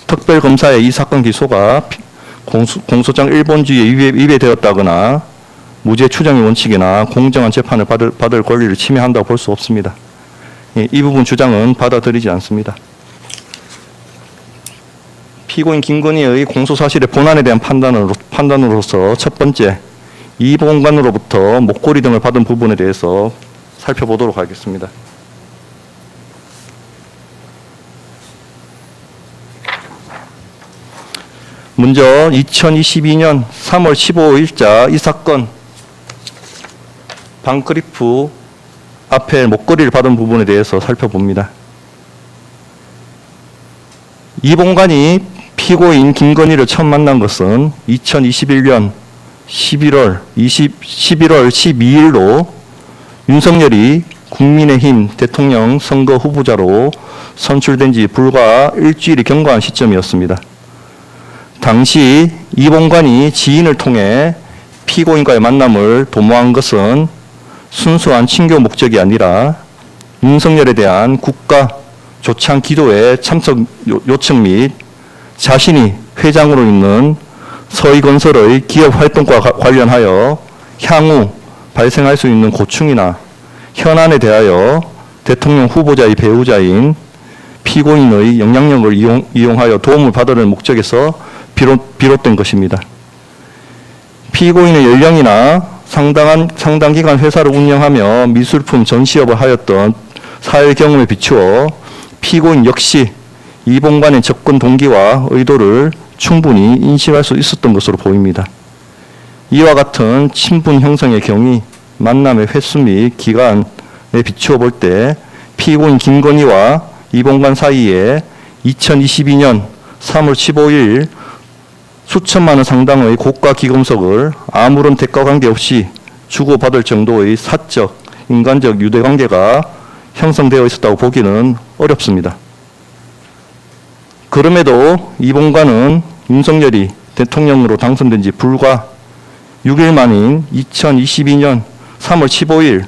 특별검사의 이 사건 기소가 공소장 1번주의에 위배되었다거나 무죄 추정의 원칙이나 공정한 재판을 받을 권리를 침해한다고 볼 수 없습니다. 이 부분 주장은 받아들이지 않습니다. 피고인 김건희의 공소사실의 본안에 대한 판단으로서 첫 번째, 이 본관으로부터 목걸이 등을 받은 부분에 대해서 살펴보도록 하겠습니다. 먼저 2022년 3월 15일자 이 사건 방크리프 앞에 목걸이를 받은 부분에 대해서 살펴봅니다. 이 본관이 피고인 김건희를 처음 만난 것은 2021년 11월 12일로 윤석열이 국민의힘 대통령 선거 후보자로 선출된 지 불과 일주일이 경과한 시점이었습니다. 당시 이 본관이 지인을 통해 피고인과의 만남을 도모한 것은 순수한 친교 목적이 아니라 윤석열에 대한 국가 조창 기도의 참석 요청 및 자신이 회장으로 있는 서희건설의 기업 활동과 관련하여 향후 발생할 수 있는 고충이나 현안에 대하여 대통령 후보자의 배우자인 피고인의 영향력을 이용하여 도움을 받으려는 목적에서 비롯된 것입니다. 피고인의 연령이나 상당 기간 회사를 운영하며 미술품 전시업을 하였던 사회 경험에 비추어 피고인 역시 이 본관의 접근 동기와 의도를 충분히 인식할 수 있었던 것으로 보입니다. 이와 같은 친분 형성의 경위, 만남의 횟수 및 기간에 비추어 볼 때 피고인 김건희와 이 본관 사이에 2022년 3월 15일 수천만 원 상당의 고가 기금속을 아무런 대가 관계 없이 주고받을 정도의 사적, 인간적 유대관계가 형성되어 있었다고 보기는 어렵습니다. 그럼에도 이 본관은 윤석열이 대통령으로 당선된 지 불과 6일 만인 2022년 3월 15일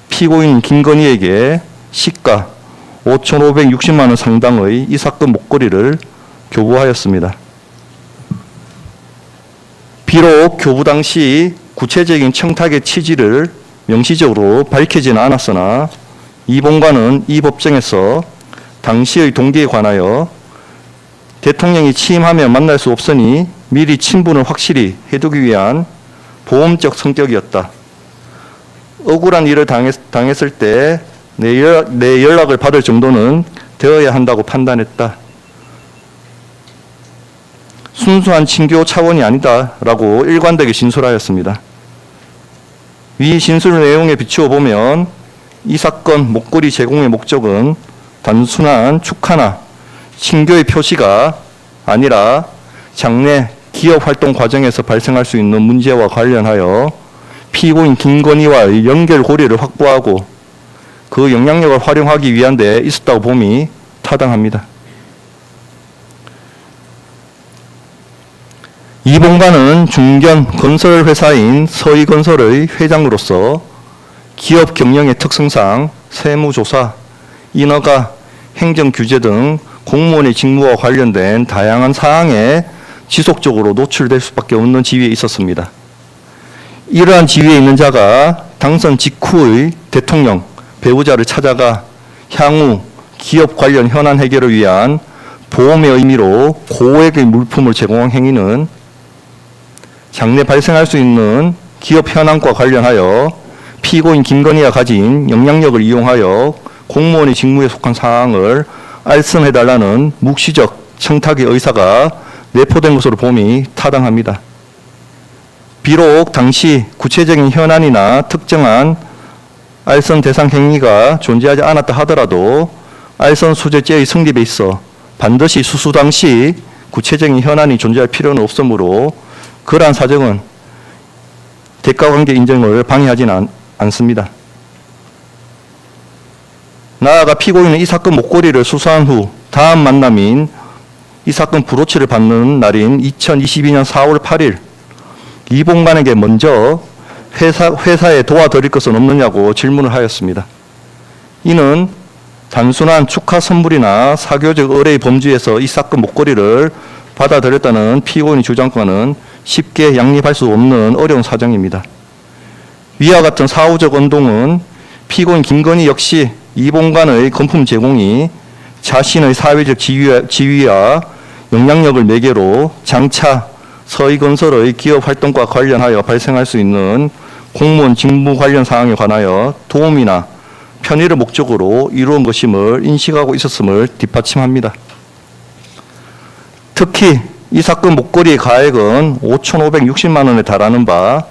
피고인 김건희에게 시가 5,560만 원 상당의 이 사건 목걸이를 교부하였습니다. 비록 교부 당시 구체적인 청탁의 취지를 명시적으로 밝히지는 않았으나 이 본관은 이 법정에서 당시의 동기에 관하여 대통령이 취임하면 만날 수 없으니 미리 친분을 확실히 해두기 위한 보험적 성격이었다. 억울한 일을 당했을 때 내 연락을 받을 정도는 되어야 한다고 판단했다. 순수한 친교 차원이 아니다라고 일관되게 진술하였습니다. 위 진술 내용에 비추어 보면 이 사건 목걸이 제공의 목적은 단순한 축하나 친교의 표시가 아니라 장래 기업 활동 과정에서 발생할 수 있는 문제와 관련하여 피고인 김건희와의 연결고리를 확보하고 그 영향력을 활용하기 위한 데 있었다고 봄이 타당합니다. 이 본관은 중견 건설회사인 서희건설의 회장으로서 기업 경영의 특성상 세무조사, 인허가, 행정규제 등 공무원의 직무와 관련된 다양한 사항에 지속적으로 노출될 수밖에 없는 지위에 있었습니다. 이러한 지위에 있는 자가 당선 직후의 대통령, 배우자를 찾아가 향후 기업 관련 현안 해결을 위한 보험의 의미로 고액의 물품을 제공한 행위는 장래 발생할 수 있는 기업 현안과 관련하여 피고인 김건희가 가진 영향력을 이용하여 공무원의 직무에 속한 사항을 알선해달라는 묵시적 청탁의 의사가 내포된 것으로 봄이 타당합니다. 비록 당시 구체적인 현안이나 특정한 알선 대상 행위가 존재하지 않았다 하더라도 알선 수재죄의 성립에 있어 반드시 수수 당시 구체적인 현안이 존재할 필요는 없으므로 그러한 사정은 대가관계 인정을 방해하지는 않습니다. 나아가 피고인은 이 사건 목걸이를 수사한 후 다음 만남인 이 사건 브로치를 받는 날인 2022년 4월 8일 이 본관에게 먼저 회사에 도와드릴 것은 없느냐고 질문을 하였습니다. 이는 단순한 축하 선물이나 사교적 의뢰의 범주에서 이 사건 목걸이를 받아들였다는 피고인의 주장과는 쉽게 양립할 수 없는 어려운 사정입니다. 위와 같은 사후적 언동은 피고인 김건희 역시 이봉관의 금품 제공이 자신의 사회적 지위와 영향력을 매개로 장차 서희건설의 기업 활동과 관련하여 발생할 수 있는 공무원 직무 관련 사항에 관하여 도움이나 편의를 목적으로 이루은 것임을 인식하고 있었음을 뒷받침합니다. 특히 이 사건 목걸이의 가액은 5,560만 원에 달하는 바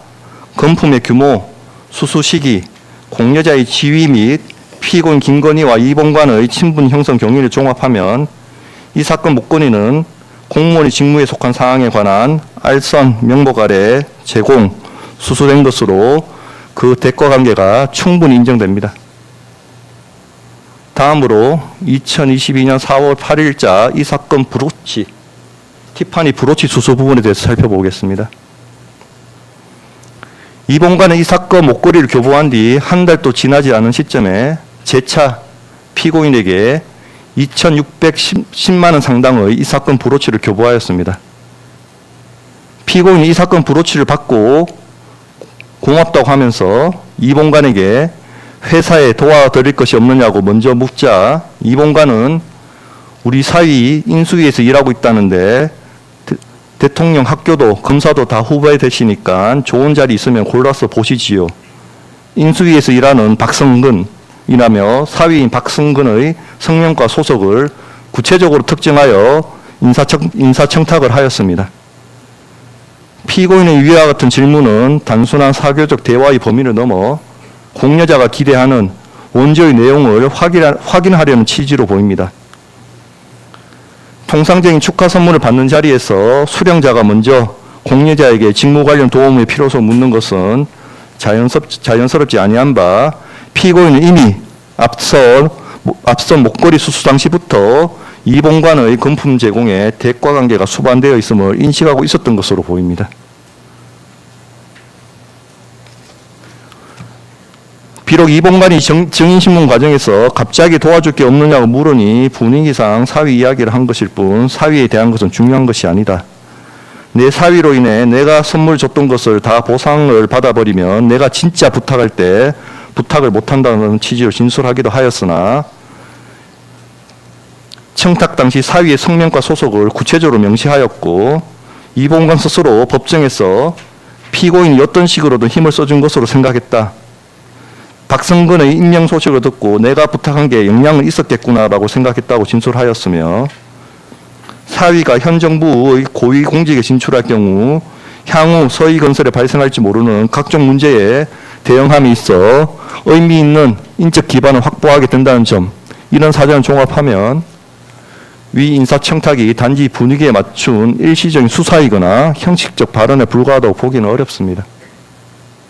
금품의 규모, 수수 시기, 공여자의 지위 및 피고인 김건희와 이봉관의 친분 형성 경위를 종합하면 이 사건 목걸이는 공무원의 직무에 속한 사항에 관한 알선 명목 아래 제공, 수수된 것으로 그 대가 관계가 충분히 인정됩니다. 다음으로 2022년 4월 8일자 이 사건 브로치, 티파니 브로치 수수 부분에 대해서 살펴보겠습니다. 이봉관은 이 사건 목걸이를 교부한 뒤 한 달도 지나지 않은 시점에 재차 피고인에게 2,610만 원 상당의 이 사건 브로치를 교부하였습니다. 피고인이 이 사건 브로치를 받고 고맙다고 하면서 이봉관에게 회사에 도와드릴 것이 없느냐고 먼저 묻자 이봉관은 우리 사위 인수위에서 일하고 있다는데 대통령 학교도 검사도 다 후배 되시니까 좋은 자리 있으면 골라서 보시지요. 인수위에서 일하는 박성근이라며 사위인 박성근의 성명과 소속을 구체적으로 특정하여 인사청탁을 하였습니다. 피고인의 위와 같은 질문은 단순한 사교적 대화의 범위를 넘어 공여자가 기대하는 원조의 내용을 확인하려는 취지로 보입니다. 통상적인 축하 선물을 받는 자리에서 수령자가 먼저 공여자에게 직무 관련 도움의 필요성을 묻는 것은 자연스럽지 아니한 바 피고인은 이미 앞선 목걸이 수수 당시부터 이봉관의 금품 제공에 대가 관계가 수반되어 있음을 인식하고 있었던 것으로 보입니다. 비록 이봉관이 증인신문 과정에서 갑자기 도와줄 게 없느냐고 물으니 분위기상 사위 이야기를 한 것일 뿐 사위에 대한 것은 중요한 것이 아니다. 내 사위로 인해 내가 선물 줬던 것을 다 보상을 받아버리면 내가 진짜 부탁할 때 부탁을 못한다는 취지로 진술하기도 하였으나 청탁 당시 사위의 성명과 소속을 구체적으로 명시하였고 이봉관 스스로 법정에서 피고인이 어떤 식으로든 힘을 써준 것으로 생각했다. 박성근의 임명 소식을 듣고 내가 부탁한 게 영향은 있었겠구나라고 생각했다고 진술하였으며 사위가 현 정부의 고위공직에 진출할 경우 향후 서희건설에 발생할지 모르는 각종 문제에 대응함에 있어 의미 있는 인적 기반을 확보하게 된다는 점, 이런 사정을 종합하면 위 인사청탁이 단지 분위기에 맞춘 일시적인 수사이거나 형식적 발언에 불과하다고 보기는 어렵습니다.